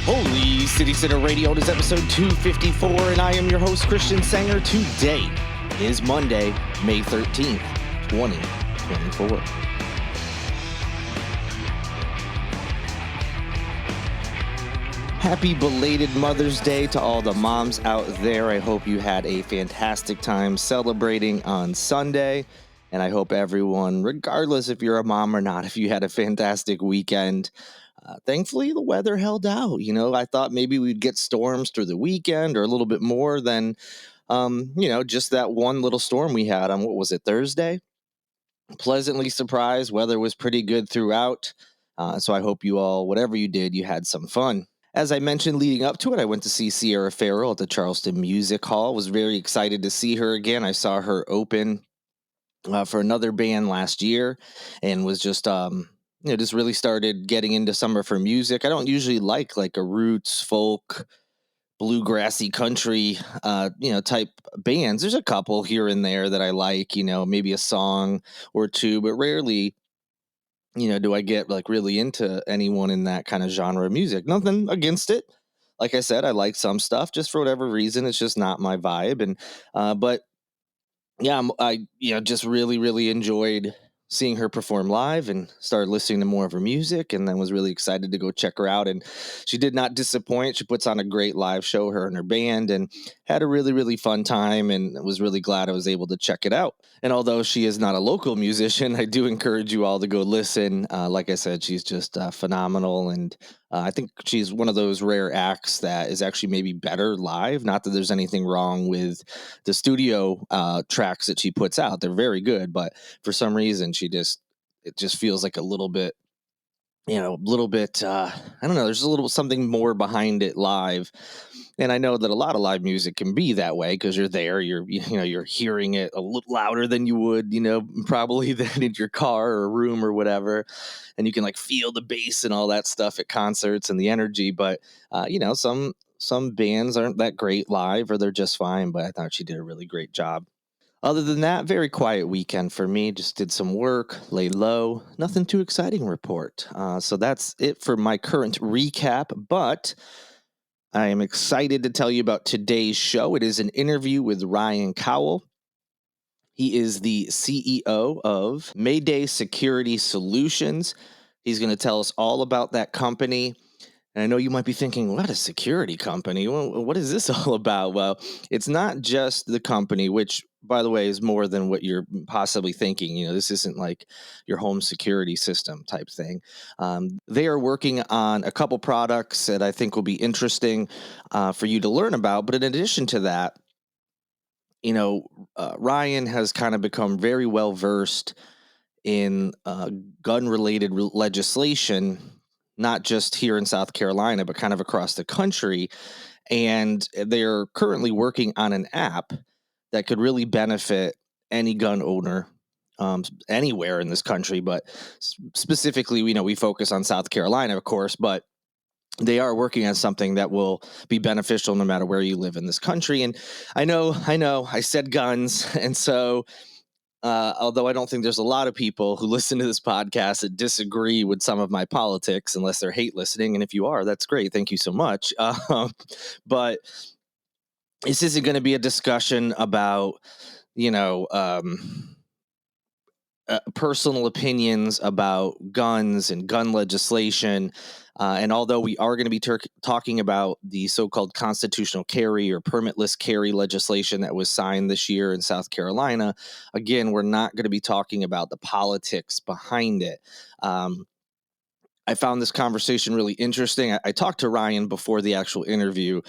Holy City Center Radio, it is episode 254, and I am your host, Christian Sanger. Today is Monday, May 13th, 2024. Happy belated Mother's Day to all the moms out there. I hope you had a fantastic time celebrating on Sunday, and I hope everyone, regardless if you're a mom or not, if you had a fantastic weekend. Thankfully, the weather held out. I thought maybe we'd get storms through the weekend or a little bit more than, just that one little storm we had on, what was it, Thursday? Pleasantly surprised. Weather was pretty good throughout. So I hope you all, whatever you did, you had some fun. As I mentioned leading up to it, I went to see Sierra Farrell at the Charleston Music Hall. Was very excited to see her again. I saw her open for another band last year and was just just really started getting into some of her music. I don't usually like a roots, folk, bluegrassy country, type bands. There's a couple here and there that I like, maybe a song or two, but rarely, do I get really into anyone in that kind of genre of music. Nothing against it. Like I said, I like some stuff, just for whatever reason, it's just not my vibe. And, but yeah, just really, really enjoyed seeing her perform live and started listening to more of her music, and then was really excited to go check her out. And she did not disappoint. She puts on a great live show, her and her band, and had a really, really fun time, and was really glad I was able to check it out. And although she is not a local musician, I do encourage you all to go listen. Like I said, she's just phenomenal, and I think she's one of those rare acts that is actually maybe better live. Not that there's anything wrong with the studio tracks that she puts out. They're very good, but for some reason it just feels like a little bit, I don't know, there's a little something more behind it live. And I know that a lot of live music can be that way because you're there, you're hearing it a little louder than you would, probably than in your car or room or whatever. And you can feel the bass and all that stuff at concerts and the energy. But, some bands aren't that great live, or they're just fine. But I thought she did a really great job. Other than that, very quiet weekend for me. Just did some work, lay low, nothing too exciting to report. So that's it for my current recap. But I am excited to tell you about today's show. It is an interview with Ryan Cowell. He is the CEO of Mayday Security Solutions. He's going to tell us all about that company. And I know you might be thinking, what, a security company? Well, what is this all about? Well, it's not just the company, which, by the way, is more than what you're possibly thinking. This isn't like your home security system type thing. They are working on a couple products that I think will be interesting for you to learn about. But in addition to that, Ryan has kind of become very well versed in gun-related legislation, not just here in South Carolina, but kind of across the country. And they're currently working on an app that could really benefit any gun owner anywhere in this country. But specifically, we focus on South Carolina, of course, but they are working on something that will be beneficial no matter where you live in this country. And I know, I said guns. And so although I don't think there's a lot of people who listen to this podcast that disagree with some of my politics, unless they're hate listening. And if you are, that's great. Thank you so much. But this isn't going to be a discussion about, personal opinions about guns and gun legislation. And although we are going to be talking about the so-called constitutional carry or permitless carry legislation that was signed this year in South Carolina, again, we're not going to be talking about the politics behind it. I found this conversation really interesting. I talked to Ryan before the actual interview,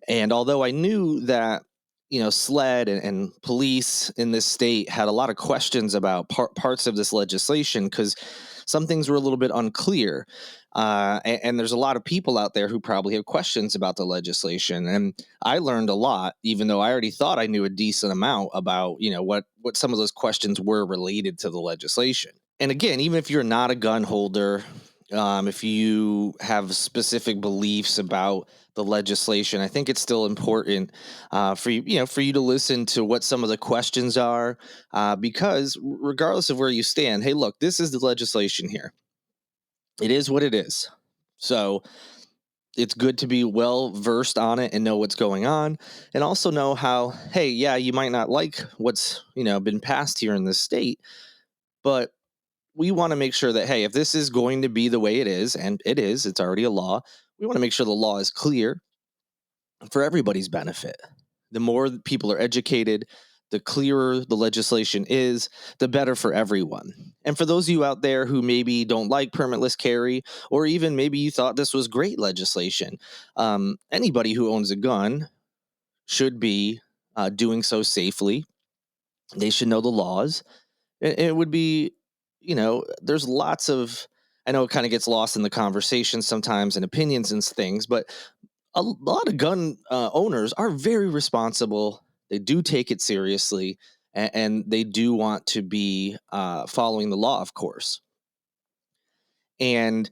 and although I knew that SLED and police in this state had a lot of questions about parts of this legislation because some things were a little bit unclear. And there's a lot of people out there who probably have questions about the legislation. And I learned a lot, even though I already thought I knew a decent amount about, what some of those questions were related to the legislation. And again, even if you're not a gun holder, if you have specific beliefs about the legislation, I think it's still important for you to listen to what some of the questions are, because regardless of where you stand, hey, look, this is the legislation here. It is what it is. So it's good to be well versed on it and know what's going on, and also know how, hey, yeah, you might not like what's, been passed here in this state, but we want to make sure that, hey, if this is going to be the way it is, and it's already a law, we want to make sure the law is clear for everybody's benefit. The more people are educated, the clearer the legislation is, the better for everyone. And for those of you out there who maybe don't like permitless carry, or even maybe you thought this was great legislation, anybody who owns a gun should be doing so safely. They should know the laws. It would be, there's lots of, I know it kind of gets lost in the conversation sometimes and opinions and things, but a lot of gun owners are very responsible. They do take it seriously, and they do want to be following the law, of course. And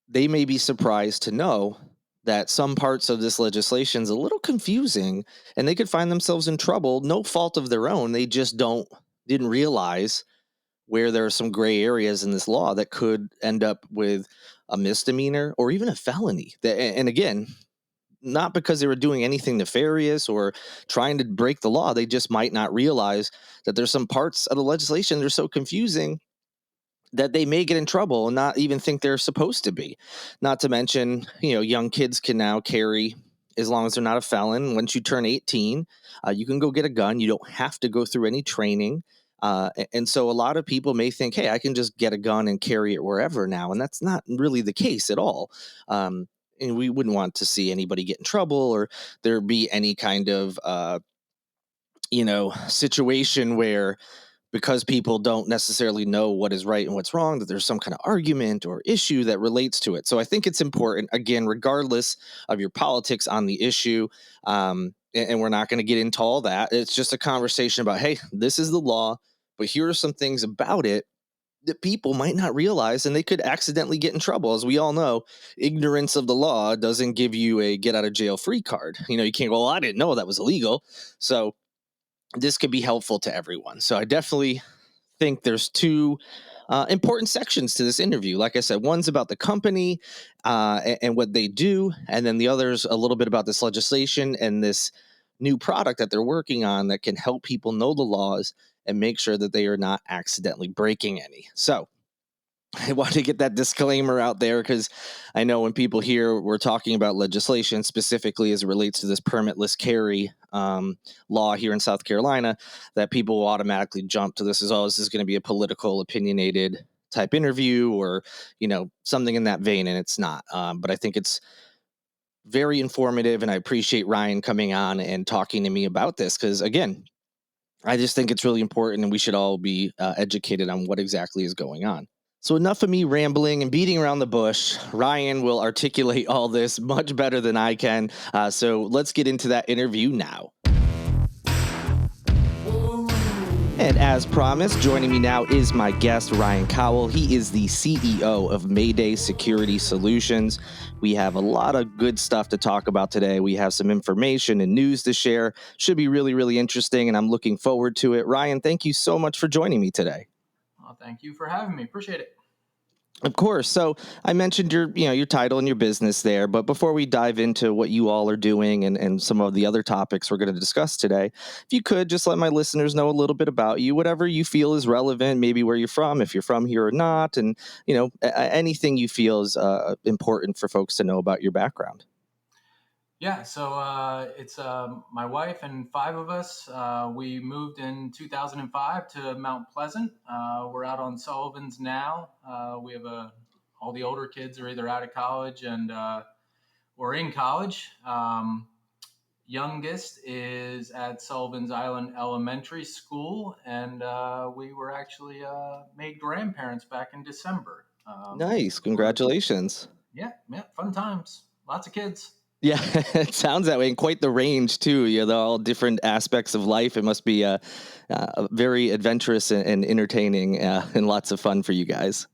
they may be surprised to know that some parts of this legislation is a little confusing, and they could find themselves in trouble, no fault of their own. They just didn't realize where there are some gray areas in this law that could end up with a misdemeanor or even a felony. And again, not because they were doing anything nefarious or trying to break the law. They just might not realize that there's some parts of the legislation that are so confusing that they may get in trouble and not even think they're supposed to be. Not to mention, young kids can now carry as long as they're not a felon. Once you turn 18, you can go get a gun. You don't have to go through any training. And so a lot of people may think, hey, I can just get a gun and carry it wherever now. And that's not really the case at all. And we wouldn't want to see anybody get in trouble or there be any kind of, situation where, because people don't necessarily know what is right and what's wrong, that there's some kind of argument or issue that relates to it. So I think it's important, again, regardless of your politics on the issue, and we're not going to get into all that. It's just a conversation about, hey, this is the law, but here are some things about it that people might not realize, and they could accidentally get in trouble. As we all know, ignorance of the law doesn't give you a get out of jail free card. You can't go, well, I didn't know that was illegal. So this could be helpful to everyone. So I definitely think there's two important sections to this interview. Like I said, one's about the company and what they do, and then the other's a little bit about this legislation and this new product that they're working on that can help people know the laws and make sure that they are not accidentally breaking any. So I want to get that disclaimer out there because I know when people hear we're talking about legislation specifically as it relates to this permitless carry law here in South Carolina, that people will automatically jump to this as, oh, this is going to be a political, opinionated type interview or, something in that vein. And it's not. But I think it's very informative. And I appreciate Ryan coming on and talking to me about this because, again, I just think it's really important and we should all be educated on what exactly is going on. So enough of me rambling and beating around the bush. Ryan will articulate all this much better than I can. So let's get into that interview now. And as promised, joining me now is my guest, Ryan Cowell. He is the CEO of Mayday Security Solutions. We have a lot of good stuff to talk about today. We have some information and news to share. Should be really, really interesting, and I'm looking forward to it. Ryan, thank you so much for joining me today. Thank you for having me. Appreciate it. Of course. So I mentioned your title and your business there, but before we dive into what you all are doing and some of the other topics we're going to discuss today, if you could just let my listeners know a little bit about you, whatever you feel is relevant, maybe where you're from, if you're from here or not, and anything you feel is important for folks to know about your background. Yeah, so it's my wife and five of us. We moved in 2005 to Mount Pleasant. We're out on Sullivan's now. We have all the older kids are either out of college and or in college. Youngest is at Sullivan's Island Elementary School, and we were actually made grandparents back in December. Nice. Congratulations. Yeah, fun times. Lots of kids. Yeah, it sounds that way, and quite the range too. They're all different aspects of life. It must be very adventurous and entertaining, and lots of fun for you guys.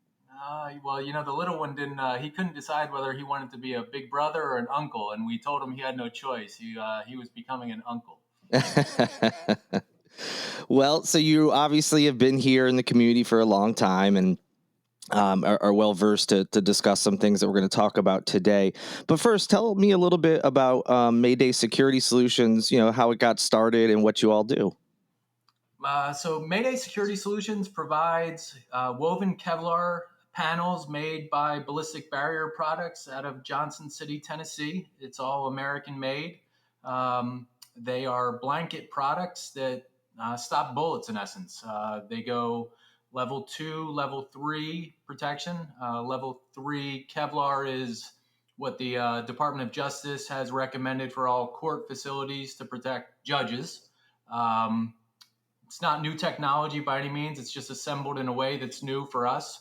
Well, the little one didn't. He couldn't decide whether he wanted to be a big brother or an uncle, and we told him he had no choice. He was becoming an uncle. Well, so you obviously have been here in the community for a long time, and are well versed to discuss some things that we're going to talk about today. But first, tell me a little bit about Mayday Security Solutions. How it got started and what you all do. So Mayday Security Solutions provides woven Kevlar panels made by Ballistic Barrier Products out of Johnson City, Tennessee. It's all American made. They are blanket products that stop bullets in essence. They go level 2, level 3 protection. Level 3 Kevlar is what the Department of Justice has recommended for all court facilities to protect judges. It's not new technology by any means. It's just assembled in a way that's new for us.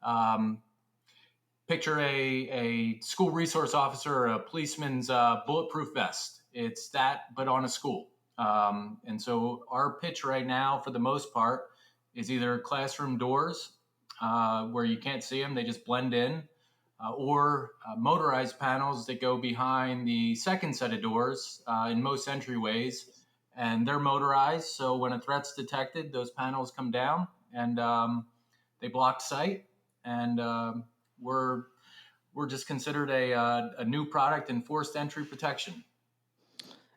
Um, Picture a school resource officer or a policeman's bulletproof vest. It's that, but on a school. And so our pitch right now, for the most part, is either classroom doors where you can't see them, they just blend in, or motorized panels that go behind the second set of doors in most entryways. And they're motorized, so when a threat's detected, those panels come down and they block sight. And we're we're just considered a new product in forced entry protection.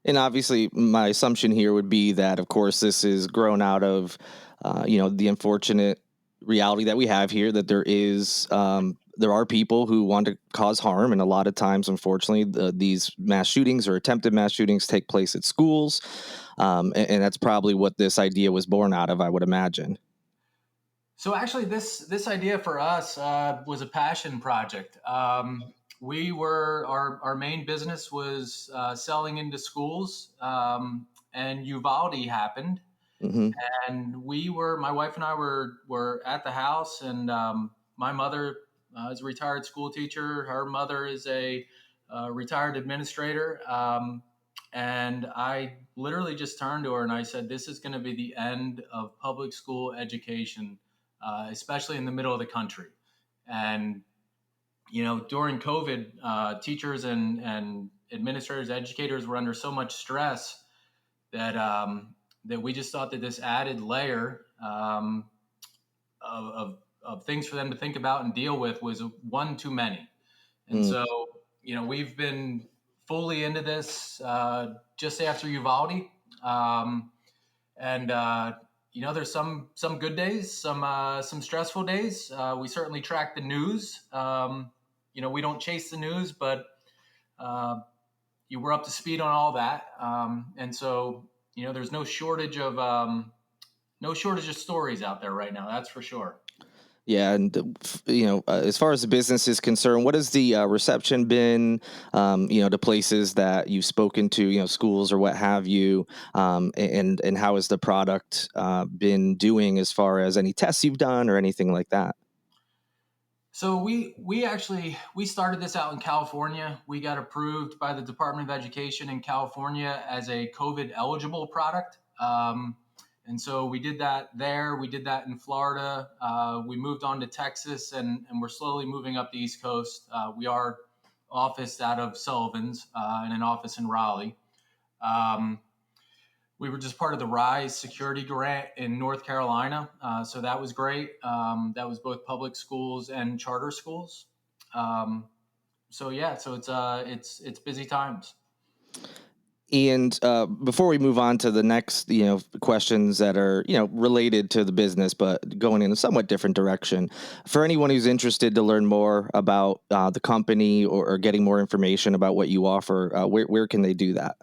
And obviously, my assumption here would be that, of course, this is grown out of, the unfortunate reality that we have here, that there are people who want to cause harm, and a lot of times, unfortunately, these mass shootings or attempted mass shootings take place at schools, and that's probably what this idea was born out of, I would imagine. So actually, this idea for us was a passion project. We were our main business was selling into schools, and Uvalde happened, Hmm. and my wife and I were at the house, and my mother is a retired school teacher. Her mother is a retired administrator, and I literally just turned to her and I said, "This is going to be the end of public school education, especially in the middle of the country." And during COVID, teachers and administrators, educators were under so much stress that that we just thought that this added layer of things for them to think about and deal with was one too many. And Mm. so, we've been fully into this just after Uvalde. Um, and there's some good days, some stressful days. We certainly track the news. We don't chase the news, but you were up to speed on all that. And so, there's no shortage of stories out there right now. That's for sure. Yeah, and as far as the business is concerned, what has the reception been? To places that you've spoken to, schools or what have you, and how has the product been doing as far as any tests you've done or anything like that? So we actually we started this out in California. We got approved by the Department of Education in California as a COVID eligible product. And so we did that there. We did that in Florida. We moved on to Texas, and we're slowly moving up the East Coast. We are officed out of Sullivan's and an office in Raleigh. Um, we were just part of the RISE security grant in North Carolina. So that was great. That was both public schools and charter schools. Um, so yeah, so it's busy times. And before we move on to the next, questions that are, related to the business, but going in a somewhat different direction, for anyone who's interested to learn more about the company or getting more information about what you offer, where can they do that?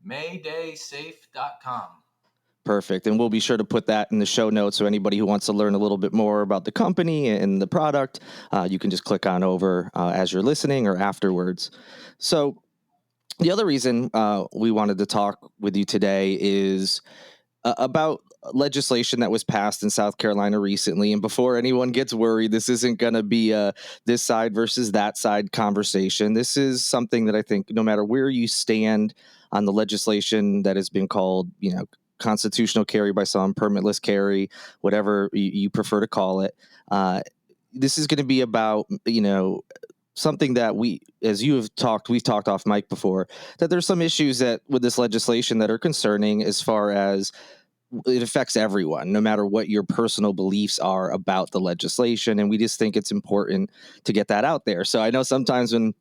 Maydaysafe.com. Perfect. And we'll be sure to put that in the show notes. So anybody who wants to learn a little bit more about the company and the product, you can just click on over as you're listening or afterwards. So the other reason we wanted to talk with you today is about legislation that was passed in South Carolina recently. And before anyone gets worried, this isn't going to be a this side versus that side conversation. This is something that I think no matter where you stand on the legislation that has been called, constitutional carry by some, permitless carry, whatever you prefer to call it. This is going to be about, something that we've talked off mic before, that there's some issues that with this legislation that are concerning as far as it affects everyone, no matter what your personal beliefs are about the legislation. And we just think it's important to get that out there. So I know sometimes when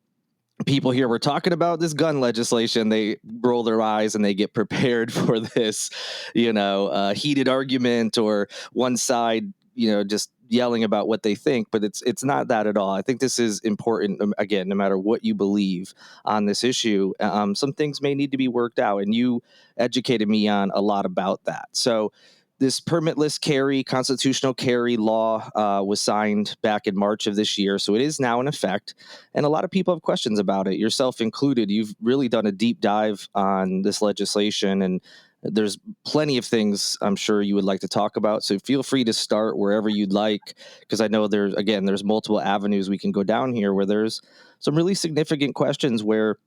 people here we're talking about this gun legislation, they roll their eyes and they get prepared for this, heated argument, or one side, just yelling about what they think. But it's not that at all. I think this is important. Again, no matter what you believe on this issue, some things may need to be worked out, and you educated me on a lot about that. So this permitless carry, constitutional carry law was signed back in March of this year. So it is now in effect. And a lot of people have questions about it, yourself included. You've really done a deep dive on this legislation, and there's plenty of things I'm sure you would like to talk about. So feel free to start wherever you'd like, because I know there's multiple avenues we can go down here where there's some really significant questions where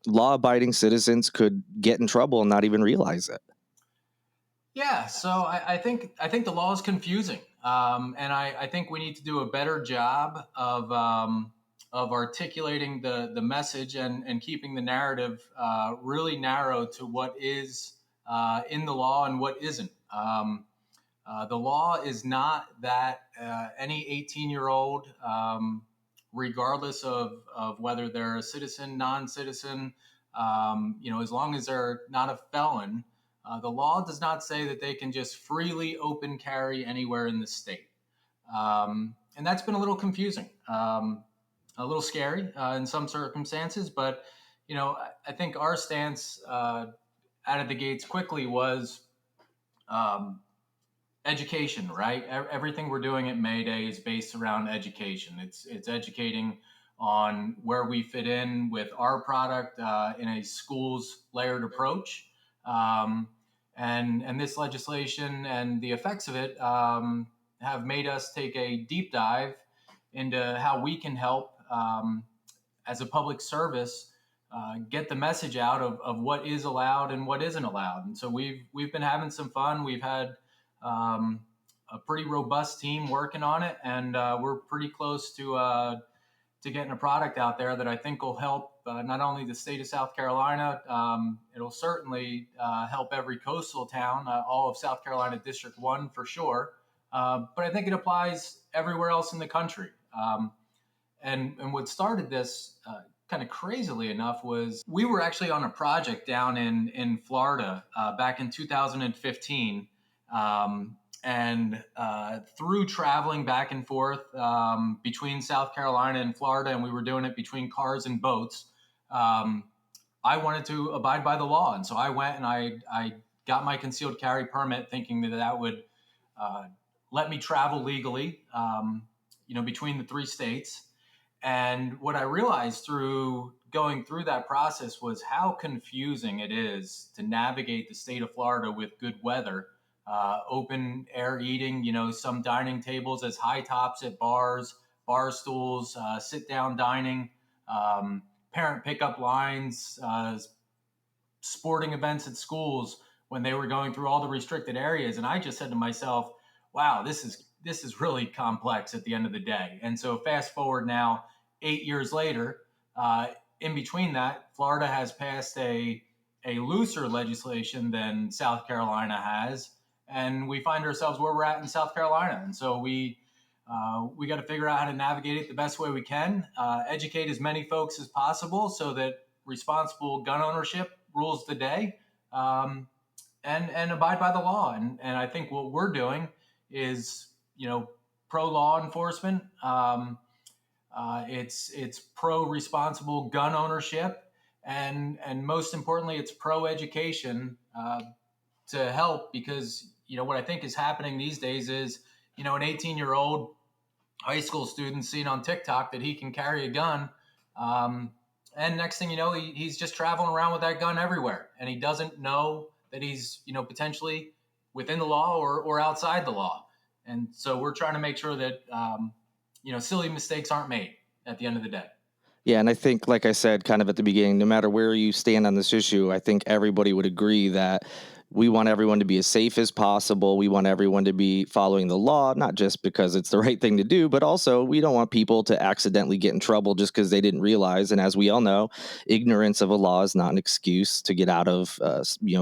law-abiding citizens could get in trouble and not even realize it. Yeah, so I think the law is confusing, and I think we need to do a better job of articulating the message and keeping the narrative really narrow to what is in the law and what isn't. The law is not that any 18-year-old, regardless of whether they're a citizen, non-citizen, as long as they're not a felon, the law does not say that they can just freely open carry anywhere in the state. And that's been a little confusing, a little scary in some circumstances. But, I think our stance out of the gates quickly was education, right? Everything we're doing at Mayday is based around education. It's educating on where we fit in with our product in a schools layered approach. And this legislation and the effects of it have made us take a deep dive into how we can help as a public service get the message out of what is allowed and what isn't allowed. And so we've been having some fun. We've had a pretty robust team working on it, and we're pretty close to getting a product out there that I think will help not only the state of South Carolina, it'll certainly help every coastal town, all of South Carolina District 1 for sure, but I think it applies everywhere else in the country. And what started this kind of crazily enough was we were actually on a project down in Florida back in 2015. And through traveling back and forth between South Carolina and Florida, and we were doing it between cars and boats, I wanted to abide by the law. And so I went and I got my concealed carry permit thinking that would let me travel legally, between the three states. And what I realized through going through that process was how confusing it is to navigate the state of Florida with good weather, open air eating, some dining tables as high tops at bars, bar stools, sit down dining, parent pickup lines, sporting events at schools when they were going through all the restricted areas. And I just said to myself, wow, this is really complex at the end of the day. And so fast forward now, 8 years later, in between that, Florida has passed a looser legislation than South Carolina has, and we find ourselves where we're at in South Carolina. And so we got to figure out how to navigate it the best way we can, educate as many folks as possible so that responsible gun ownership rules the day, and abide by the law. And I think what we're doing is, pro law enforcement. It's pro responsible gun ownership, and most importantly, it's pro education to help, because what I think is happening these days is an 18-year-old high school student seeing on TikTok that he can carry a gun, and next thing you know, he's just traveling around with that gun everywhere, and he doesn't know that he's potentially within the law or outside the law. And so we're trying to make sure that silly mistakes aren't made at the end of the day. Yeah, and I think, like I said, kind of at the beginning, no matter where you stand on this issue, I think everybody would agree that we want everyone to be as safe as possible. We want everyone to be following the law, not just because it's the right thing to do, but also we don't want people to accidentally get in trouble just because they didn't realize. And as we all know, ignorance of a law is not an excuse to get out of,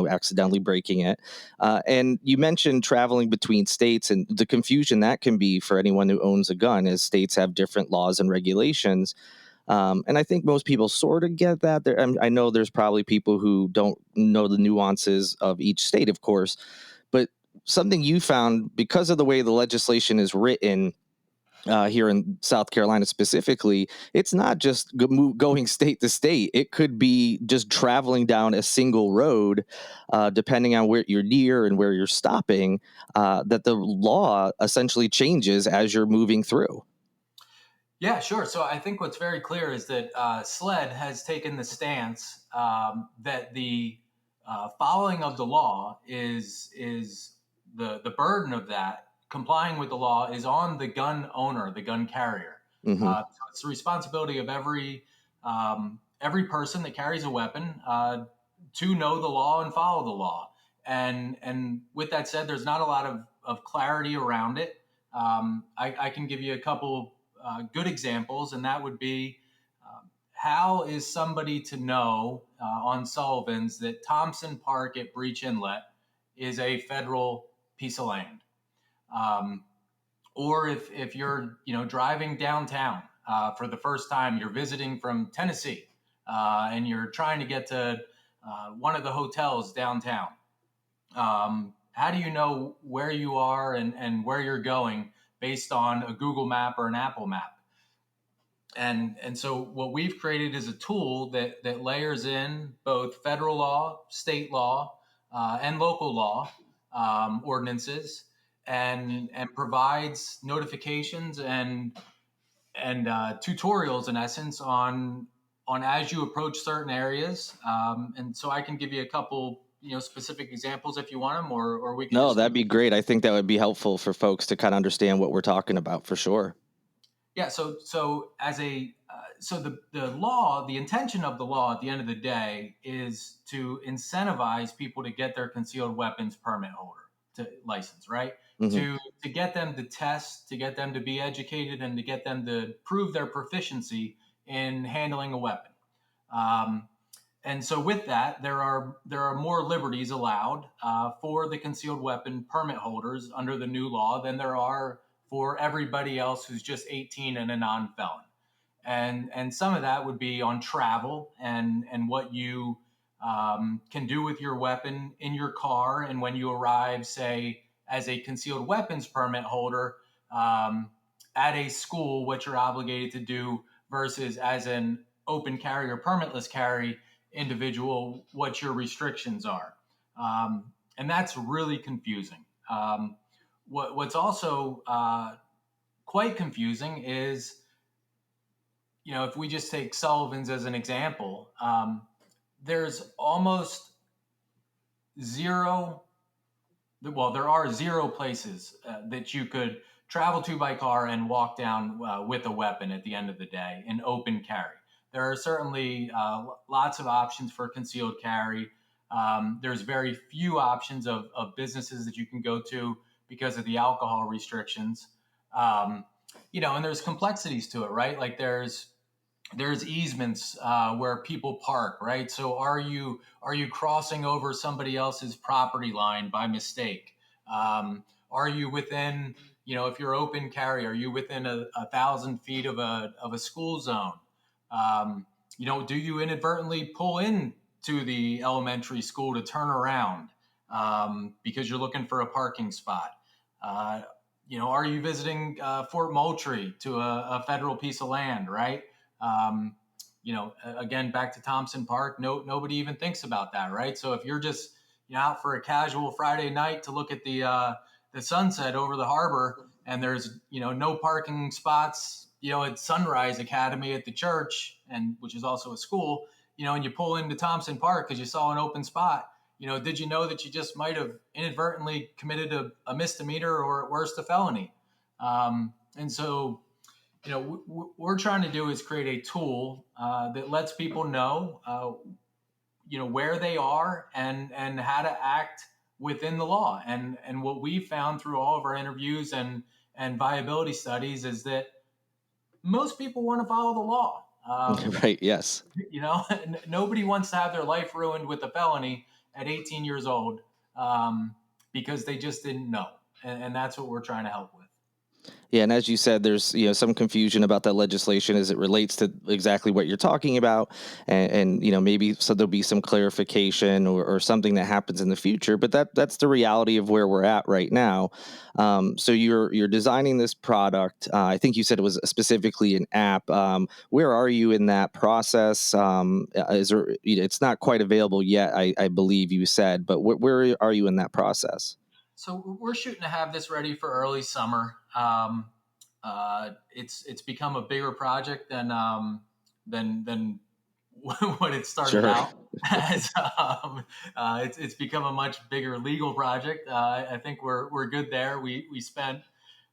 accidentally breaking it. And you mentioned traveling between states and the confusion that can be for anyone who owns a gun, as states have different laws and regulations. And I think most people sort of get that. I know there's probably people who don't know the nuances of each state, of course, but something you found because of the way the legislation is written here in South Carolina specifically, it's not just going state to state. It could be just traveling down a single road, depending on where you're near and where you're stopping, that the law essentially changes as you're moving through. Yeah, sure. So I think what's very clear is that SLED has taken the stance that the following of the law is the burden of that complying with the law is on the gun owner, the gun carrier. Hmm. So it's the responsibility of every person that carries a weapon to know the law and follow the law. And with that said, there's not a lot of clarity around it. I can give you a couple good examples, and that would be how is somebody to know on Sullivan's that Thompson Park at Breach Inlet is a federal piece of land? Um, or if you're driving downtown for the first time, you're visiting from Tennessee, and you're trying to get to one of the hotels downtown. How do you know where you are and where you're going based on a Google map or an Apple map? And so what we've created is a tool that layers in both federal law, state law, and local law ordinances, and provides notifications and tutorials in essence on as you approach certain areas. And so I can give you a couple specific examples if you want them, or we can No, just that'd be great. I think that would be helpful for folks to kind of understand what we're talking about for sure. Yeah. So as a so the law, the intention of the law at the end of the day is to incentivize people to get their concealed weapons permit holder to license, right? Hmm. To get them to test, to get them to be educated, and to get them to prove their proficiency in handling a weapon. Um, and so with that, there are more liberties allowed for the concealed weapon permit holders under the new law than there are for everybody else who's just 18 and a non-felon. And some of that would be on travel and what you can do with your weapon in your car, and when you arrive, say, as a concealed weapons permit holder um, at a school, what you're obligated to do versus as an open carry or permitless carry individual, what your restrictions are. And that's really confusing. What's also quite confusing is, if we just take Sullivan's as an example, there's almost zero, well, there are zero places that you could travel to by car and walk down with a weapon at the end of the day in open carry. There are certainly lots of options for concealed carry. There's very few options of businesses that you can go to because of the alcohol restrictions. Um, and there's complexities to it, right? Like there's easements where people park, right? So are you crossing over somebody else's property line by mistake? Are you within, if you're open carry, are you within 1,000 feet of a school zone? Do you inadvertently pull in to the elementary school to turn around because you're looking for a parking spot? Uh, are you visiting Fort Moultrie to a federal piece of land, right? Um, again, back to Thompson Park, nobody even thinks about that, right? So if you're just out for a casual Friday night to look at the sunset over the harbor, and there's no parking spots, at Sunrise Academy at the church, and which is also a school, and you pull into Thompson Park because you saw an open spot. Did you know that you just might have inadvertently committed a misdemeanor or at worst a felony? And so we're trying to do is create a tool that lets people know, where they are and how to act within the law. And what we found through all of our interviews and viability studies is that most people want to follow the law. Right. Yes. Nobody wants to have their life ruined with a felony at 18 years old, because they just didn't know. And that's what we're trying to help with. Yeah, and as you said, there's some confusion about that legislation as it relates to exactly what you're talking about, and maybe so there'll be some clarification or something that happens in the future. But that's the reality of where we're at right now. So you're designing this product. I think you said it was specifically an app. Where are you in that process? Is there? It's not quite available yet, I believe you said, but where are you in that process? So we're shooting to have this ready for early summer. It's become a bigger project than what it started Sure. out as. It's become a much bigger legal project. I think we're good there. We spent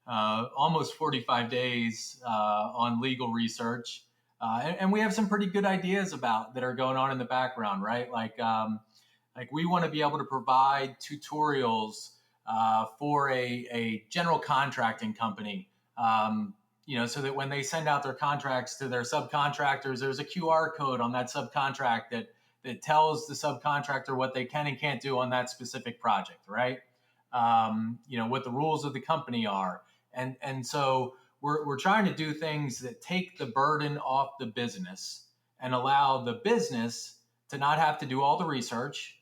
almost 45 days on legal research, and we have some pretty good ideas about that are going on in the background, right? Like we want to be able to provide tutorials for a general contracting company. So that when they send out their contracts to their subcontractors, there's a QR code on that subcontract that tells the subcontractor what they can and can't do on that specific project, right? What the rules of the company are. And so we're trying to do things that take the burden off the business and allow the business to not have to do all the research,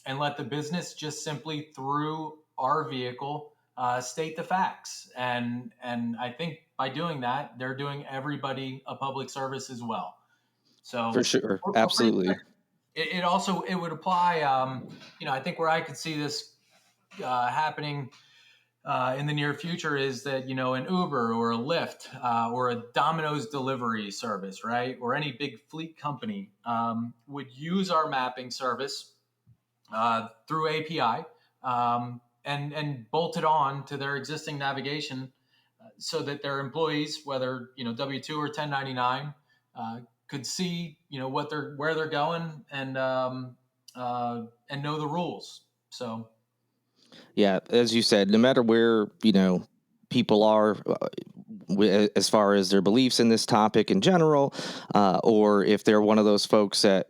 and let the business just simply through our vehicle state the facts. And I think by doing that, they're doing everybody a public service as well. For So sure. we're pretty Absolutely. good. It would apply. I think where I could see this happening in the near future is that an Uber or a Lyft or a Domino's delivery service, right, or any big fleet company would use our mapping service through API, and bolt it on to their existing navigation, so that their employees, whether W-2 or 1099, could see where they're going, and know the rules. So Yeah, as you said, no matter where people are, as far as their beliefs in this topic in general, or if they're one of those folks that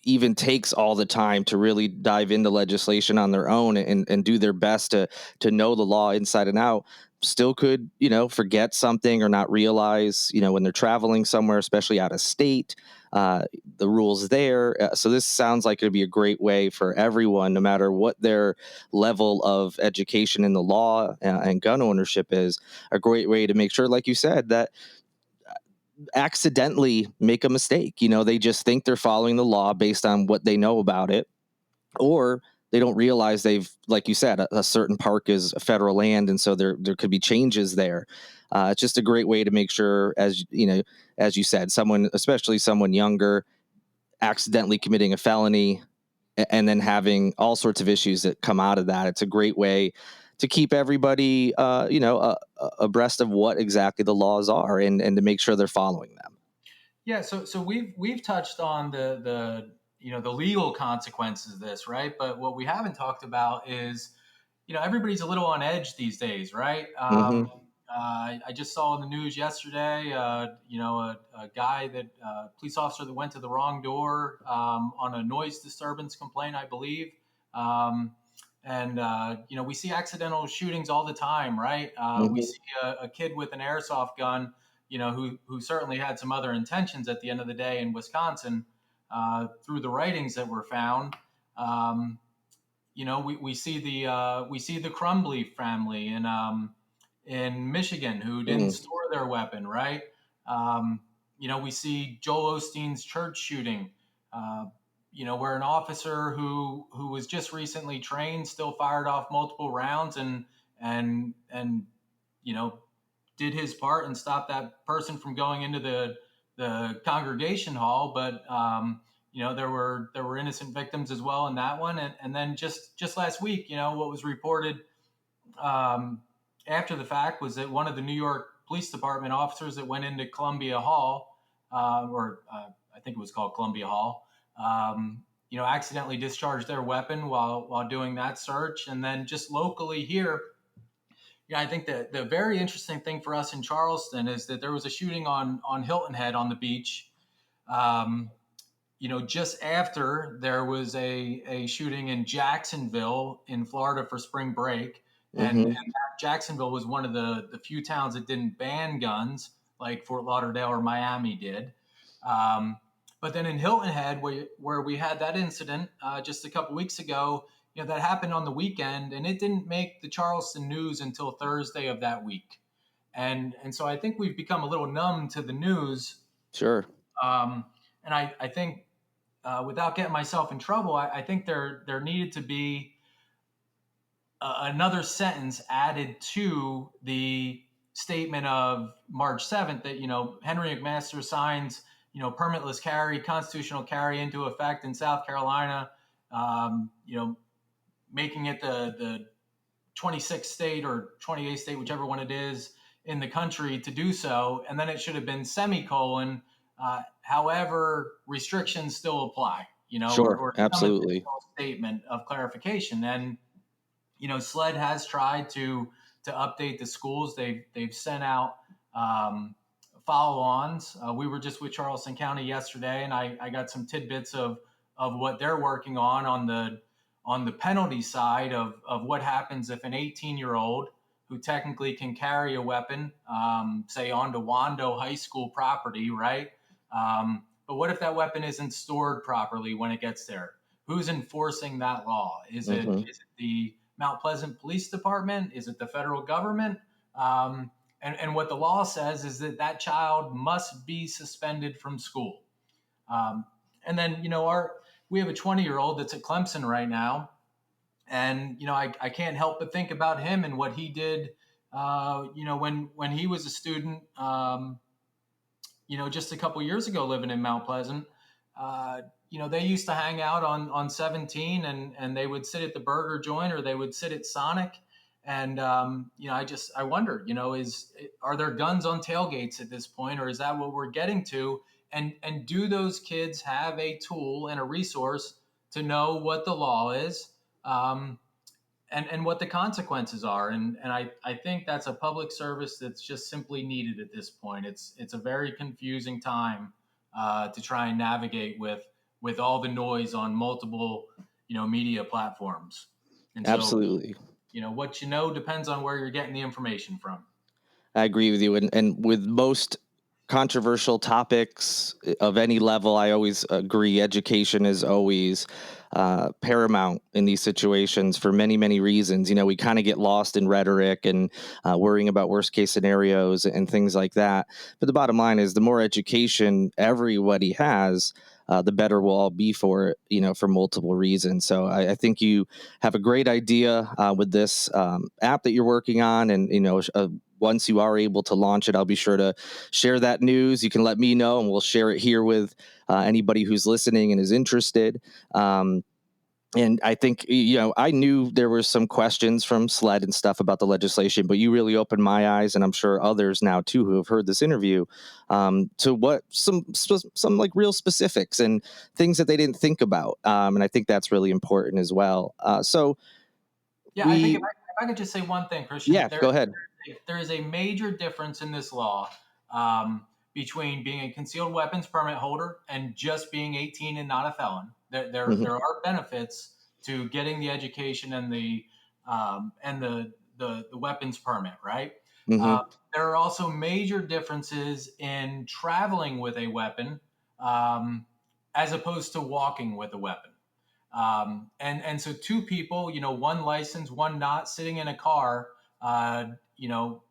even takes all the time to really dive into legislation on their own and do their best to know the law inside and out, still could forget something or not realize when they're traveling somewhere, especially out of state, the rules there. So this sounds like it'd be a great way for everyone, no matter what their level of education in the law and gun ownership is, a great way to make sure, like you said, that accidentally make a mistake. They just think they're following the law based on what they know about it, or they don't realize like you said, a certain park is federal land, and so there could be changes there. It's just a great way to make sure, as you said, someone, especially someone younger, accidentally committing a felony and then having all sorts of issues that come out of that. It's a great way to keep everybody, abreast of what exactly the laws are, and to make sure they're following them. yeah, so we've touched on the legal consequences of this, right? But what we haven't talked about is, everybody's a little on edge these days, right? Hmm. I just saw in the news yesterday, a guy police officer that went to the wrong door on a noise disturbance complaint, I believe. We see accidental shootings all the time, right? We Hmm. see a kid with an airsoft gun, who certainly had some other intentions at the end of the day in Wisconsin, through the writings that were found. We see the Crumbly family in Michigan who didn't Hmm. store their weapon, right? Um, we see Joel Osteen's church shooting, where an officer who was just recently trained still fired off multiple rounds and you know did his part and stopped that person from going into the congregation hall. But there were innocent victims as well in that one. And then just last week, what was reported um, after the fact was that one of the New York Police Department officers that went into Columbia Hall, or I think it was called Columbia Hall, accidentally discharged their weapon while doing that search. And then just locally here, I think that the very interesting thing for us in Charleston is that there was a shooting on Hilton Head on the beach. Um, just after there was a shooting in Jacksonville in Florida for spring break. And Mm-hmm. Jacksonville was one of the few towns that didn't ban guns like Fort Lauderdale or Miami did. Um, but then in Hilton Head, where we had that incident just a couple weeks ago, that happened on the weekend, and it didn't make the Charleston news until Thursday of that week. And so I think we've become a little numb to the news. Sure. Um, and I think without getting myself in trouble, I think there needed to be another sentence added to the statement of March 7th that Henry McMaster signs permitless carry, constitutional carry into effect in South Carolina, making it the 26th state or 28th state, whichever one it is in the country to do so, and then it should have been semicolon. However, restrictions still apply, Sure. or some Absolutely. additional statement of clarification. And SLED has tried to update the schools. They've sent out follow-ons. We were just with Charleston County yesterday, and I got some tidbits of what they're working on the penalty side of what happens if an 18-year-old who technically can carry a weapon, say onto Wando High School property, right? But what if that weapon isn't stored properly when it gets there? Who's enforcing that law? Is it Mm-hmm. the Mount Pleasant Police Department? Is it the federal government? And what the law says is that child must be suspended from school. Um, and then, we have a 20-year-old that's at Clemson right now. And, I can't help but think about him and what he did, when he was a student, just a couple years ago living in Mount Pleasant. They used to hang out on 17 and they would sit at the burger joint or they would sit at Sonic. And, I wonder, are there guns on tailgates at this point, or is that what we're getting to? And do those kids have a tool and a resource to know what the law is? And what the consequences are. And I think that's a public service that's just simply needed at this point. It's a very confusing time to try and navigate with all the noise on multiple, media platforms. And so, Absolutely. what depends on where you're getting the information from. I agree with you. And with most controversial topics of any level, I always agree education is always paramount in these situations for many, many reasons. We kind of get lost in rhetoric and worrying about worst case scenarios and things like that. But the bottom line is the more education everybody has, the better we'll all be for it, for multiple reasons. So I think you have a great idea with this app that you're working on. And, once you are able to launch it, I'll be sure to share that news. You can let me know and we'll share it here with anybody who's listening and is interested. And I think, I knew there were some questions from SLED and stuff about the legislation, but you really opened my eyes, and I'm sure others now too who have heard this interview, to what some like real specifics and things that they didn't think about. And I think that's really important as well. So Yeah, I think if we, I could just say one thing, Christian, yeah, go ahead. there is a major difference in this law um, between being a concealed weapons permit holder and just being 18 and not a felon. Hmm. There are benefits to getting the education and the weapons permit, right? Hmm. Uh, there are also major differences in traveling with a weapon um, as opposed to walking with a weapon. And so two people, one licensed, one not, sitting in a car, uh, you know,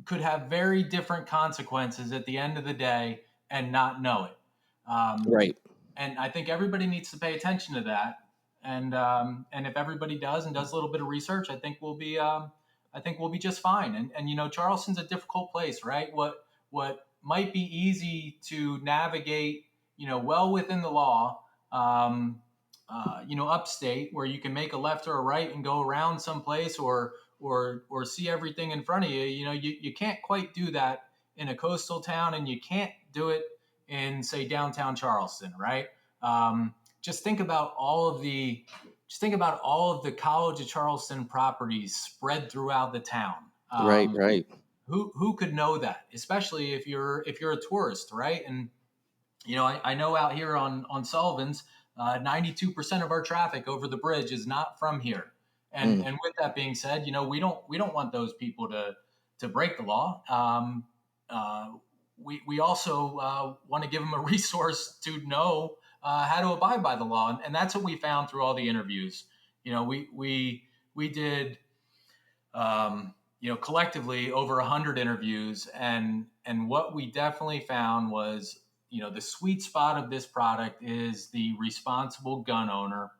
could have very different consequences at the end of the day and not know it. Um, Right. and I think everybody needs to pay attention to that. And if everybody does and does a little bit of research, I think we'll be just fine. And Charleston's a difficult place, right? What might be easy to navigate, well within the law. Upstate where you can make a left or a right and go around someplace or see everything in front of you. You can't quite do that in a coastal town, and you can't do it in, say, downtown Charleston, right? just think about all of the College of Charleston properties spread throughout the town. Right. Who could know that, especially if you're a tourist, right? And I know out here on Sullivan's, 92% of our traffic over the bridge is not from here. And with that being said, we don't want those people to break the law. We also want to give them a resource to know how to abide by the law, and that's what we found through all the interviews. We did collectively over 100 interviews, and what we definitely found was, the sweet spot of this product is the responsible gun owner,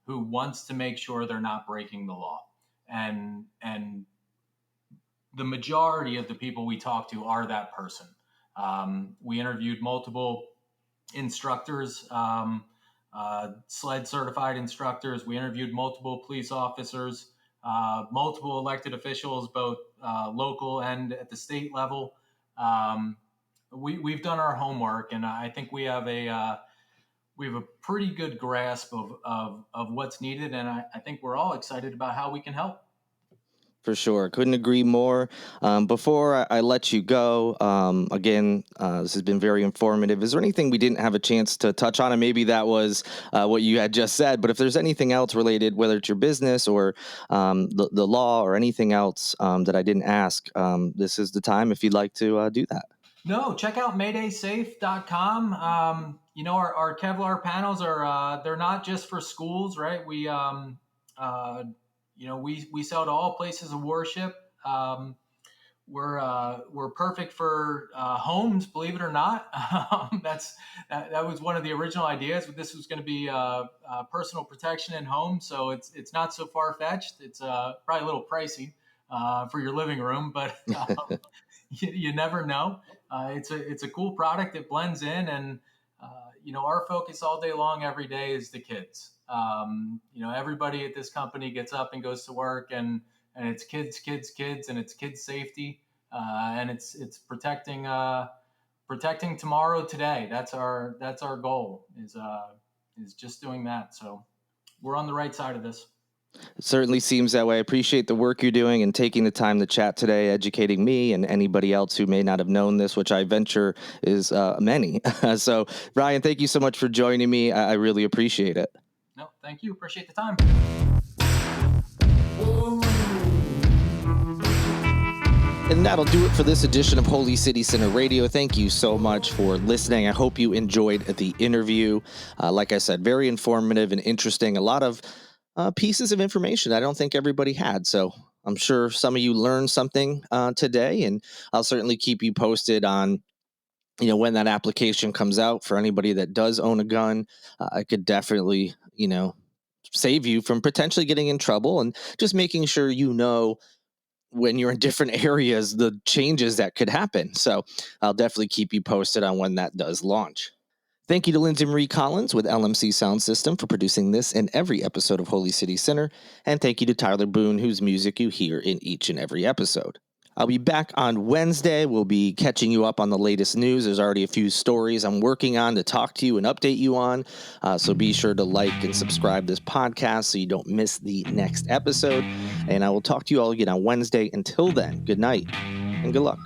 who wants to make sure they're not breaking the law. And the majority of the people we talk to are that person. We interviewed multiple instructors, SLED certified instructors. We interviewed multiple police officers, multiple elected officials, both local and at the state level. We've done our homework, and I think we have a pretty good grasp of what's needed, and I think we're all excited about how we can help. For sure. Couldn't agree more. Before I let you go, again, this has been very informative. Is there anything we didn't have a chance to touch on? And maybe that was what you had just said. But if there's anything else related, whether it's your business or the law or anything else that I didn't ask, this is the time if you'd like to do that. No, check out maydaysafe.com. Our Kevlar panels are they're not just for schools, right? We sell to all places of worship. We're perfect for homes, believe it or not. That was one of the original ideas. This was going to be personal protection in home, so it's not so far fetched. It's probably a little pricey for your living room, but you never know. It's a cool product. It blends in, and our focus all day long, every day, is the kids. Everybody at this company gets up and goes to work, and it's kids, and it's kids safety, and it's protecting tomorrow today. That's our goal, is just doing that. So we're on the right side of this. It certainly seems that way. I appreciate the work you're doing and taking the time to chat today, educating me and anybody else who may not have known this, which I venture is many. So, Ryan, thank you so much for joining me. I really appreciate it. No, thank you. Appreciate the time. And that'll do it for this edition of Holy City Center Radio. Thank you so much for listening. I hope you enjoyed the interview. Like I said, very informative and interesting. A lot of pieces of information I don't think everybody had. So I'm sure some of you learned something today, and I'll certainly keep you posted on when that application comes out for anybody that does own a gun. I could definitely save you from potentially getting in trouble, and just making sure when you're in different areas the changes that could happen. So I'll definitely keep you posted on when that does launch. Thank you to Lindsay Marie Collins with LMC Sound System for producing this and every episode of Holy City Center. And thank you to Tyler Boone, whose music you hear in each and every episode. I'll be back on Wednesday. We'll be catching you up on the latest news. There's already a few stories I'm working on to talk to you and update you on. So be sure to like and subscribe this podcast so you don't miss the next episode. And I will talk to you all again on Wednesday. Until then, good night and good luck.